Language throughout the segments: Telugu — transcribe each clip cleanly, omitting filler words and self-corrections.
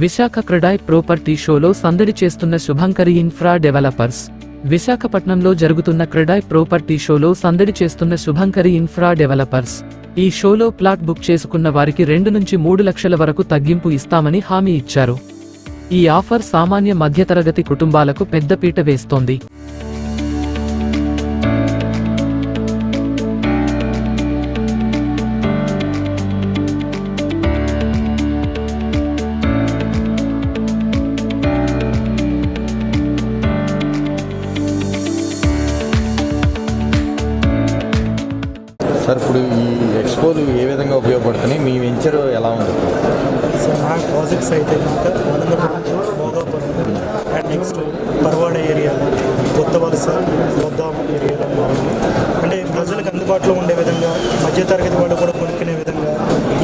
విశాఖ క్రెడాయ్ ప్రాపర్టీ షోలో సందడి చేస్తున్న శుభంకరి ఇన్ఫ్రా డెవలపర్స్. విశాఖపట్నంలో జరుగుతున్న క్రెడాయ్ ప్రాపర్టీ షోలో సందడి చేస్తున్న శుభంకరి ఇన్ఫ్రా డెవలపర్స్. ఈ షోలో ప్లాట్ బుక్ చేసుకున్న వారికి 2 నుంచి 3 లక్షల వరకు తగ్గింపు ఇస్తామని హామీ ఇచ్చారు. ఈ ఆఫర్ సామాన్య మధ్యతరగతి కుటుంబాలకు పెద్దపీట వేస్తోంది. సార్, ఇప్పుడు ఈ ఎక్స్పోలు ఏ విధంగా ఉపయోగపడుతున్నాయి? మీ వెంచర్ ఎలా ఉంది? సార్, నా ప్రాజెక్ట్స్ అయితే కనుక అనంతపురం, భోగాపురం అండ్ నెక్స్ట్ పర్వాడ ఏరియాలో, కొత్త వలస, బొద్దాం ఏరియాలో బాగుంది. అంటే ప్రజలకు అందుబాటులో ఉండే విధంగా, మధ్యతరగతి వాళ్ళు కూడా కొనుక్కునే విధంగా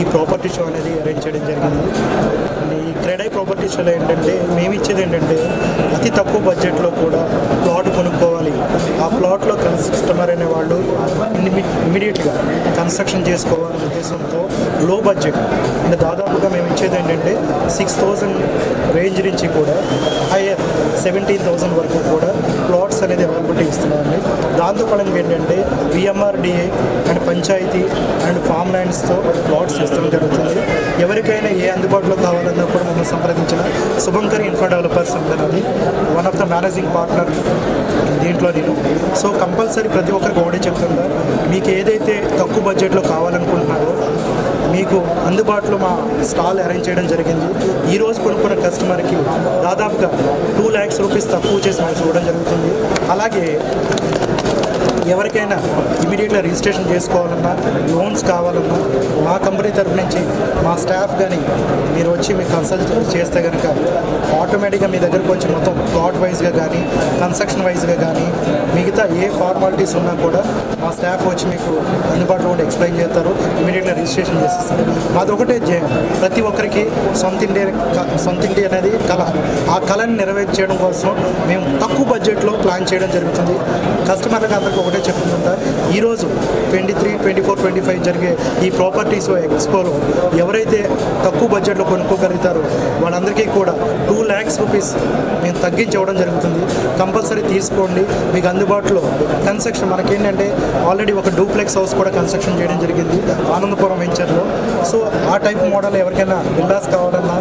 ఈ ప్రాపర్టీ షో అనేది అరేంజ్ చేయడం జరిగింది. ఈ క్రెడాయ్ ప్రాపర్టీ షోలో ఏంటంటే మేము ఇచ్చేది ఏంటంటే అతి తక్కువ బడ్జెట్లో కూడా ప్లాట్ కొనుక్కోవాలి, ఆ ప్లాట్లో కస్టమర్ అనే వాళ్ళు ఇమీడియట్గా కన్స్ట్రక్షన్ చేసుకోవాలనే ఉద్దేశంతో లో బడ్జెట్ అంటే దాదాపుగా మేము ఇచ్చేది ఏంటంటే 6,000 రేంజ్ నుంచి కూడా హైయర్ 17,000 వరకు కూడా ప్లాట్స్ అనేది అవైలబిలిటీ ఇస్తున్నామండి. దాంతోపాటు ఏంటంటే VMRDA and panchayat and farm ల్యాండ్స్తో ప్లాట్స్ ఇస్తడం జరుగుతుంది. ఎవరికైనా ఏ అందుబాటులో కావాలన్నా కూడా మమ్మల్ని సంప్రదించిన శుభంకరి ఇన్ఫ్రా డెవలపర్స్ అంటారని one of the managing partner దీంట్లో నేను. సో కంపల్సరీ ప్రతి ఒక్కరికి ఒకటే చెప్తుంటా, మీకు ఏదైతే తక్కువ బడ్జెట్లో కావాలనుకుంటున్నారో మీకు అందుబాటులో మా స్టాల్ అరేంజ్ చేయడం జరిగింది. ఈరోజు కొనుక్కున్న కస్టమర్కి దాదాపుగా 2 lakhs రూపీస్ తక్కువ చేసి మనకి ఇవ్వడం జరుగుతుంది. అలాగే ఎవరికైనా ఇమీడియట్గా రిజిస్ట్రేషన్ చేసుకోవాలన్నా, లోన్స్ కావాలన్నా మా కంపెనీ తరఫు నుంచి మా స్టాఫ్ కానీ మీరు వచ్చి మీకు కన్సల్ట్ చేస్తే కనుక ఆటోమేటిక్గా మీ దగ్గరకు వచ్చి మొత్తం ప్లాట్ వైజ్గా కానీ కన్స్ట్రక్షన్ వైజ్గా కానీ మిగతా ఏ ఫార్మాలిటీస్ ఉన్నా కూడా మా స్టాఫ్ వచ్చి మీకు అందుబాటులో ఉండి ఎక్స్ప్లెయిన్ చేస్తారు, ఇమీడియట్గా రిజిస్ట్రేషన్ చేసేస్తారు. మాది ఒకటే ప్రతి ఒక్కరికి సొంత ఇంటి అనేది కళ. ఆ కళని నెరవేర్చేయడం కోసం మేము తక్కువ బడ్జెట్లో ప్లాన్ చేయడం జరుగుతుంది. కస్టమర్లకు అందరికీ ఒకటే చెప్తుంటా, ఈరోజు 23, 24, 25 జరిగే ఈ ప్రాపర్టీస్ ఎక్స్పోలో ఎవరైతే తక్కువ బడ్జెట్లో కొనుక్కోగలుగుతారో వాళ్ళందరికీ కూడా 2 lakhs రూపీస్ మేము తగ్గించి ఇవ్వడం జరుగుతుంది. కంపల్సరీ తీసుకోండి. మీకు అందుబాటులో కన్స్ట్రక్షన్ మనకేంటంటే ఆల్రెడీ ఒక డూప్లెక్స్ హౌస్ కూడా కన్స్ట్రక్షన్ చేయడం జరిగింది ఆనందపురం వెంచర్లో. సో ఆ టైప్ మోడల్ ఎవరికైనా విల్లాస్ కావాలన్నా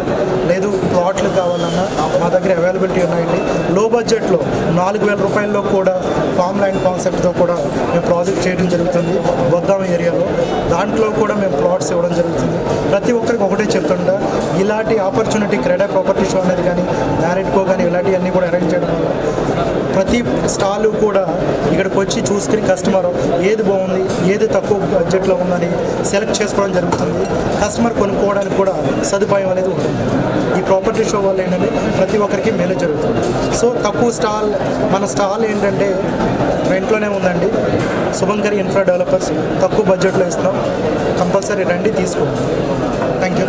లేదు ప్లాట్లు కావాలన్నా మా దగ్గర అవైలబిలిటీ ఉన్నాయండి. లో బడ్జెట్లో 4,000 రూపాయల్లో కూడా ఫామ్ ల్యాండ్ కాన్సెప్ట్తో కూడా మేము ప్రాజెక్ట్ చేయడం జరుగుతుంది బొద్దాం ఏరియాలో. దాంట్లో కూడా మేము ప్లాట్స్ ఇవ్వడం జరుగుతుంది. ప్రతి ఒక్కరికి ఒకటే చెప్తుంటా, ఇలాంటి ఆపర్చునిటీ క్రెడాయ్ ప్రాపర్టీ షో అనేది కానీ మ్యారిట్కో కానీ ఇలాంటివన్నీ కూడా అరేంజ్ చేయడం వల్ల ప్రతి స్టాలు కూడా ఇక్కడికి వచ్చి చూసుకుని కస్టమర్ ఏది బాగుంది, ఏది తక్కువ బడ్జెట్లో ఉందని సెలెక్ట్ చేసుకోవడం జరుగుతుంది. కస్టమర్ కొనుక్కోవడానికి కూడా సదుపాయం అనేది ఉంటుంది. ఈ ప్రాపర్టీ షో వల్ల ఏంటంటే ప్రతి ఒక్కరికి మేలు జరుగుతుంది. సో తక్కువ స్టాల్, మన స్టాల్ ఏంటంటే రెంట్లోనే ఉందండి. శుభంకరి ఇన్ఫ్రా డెవలపర్స్ తక్కువ బడ్జెట్లో ఇస్తున్నాం. కంపల్సరీ రండి, తీసుకోండి. Thank you.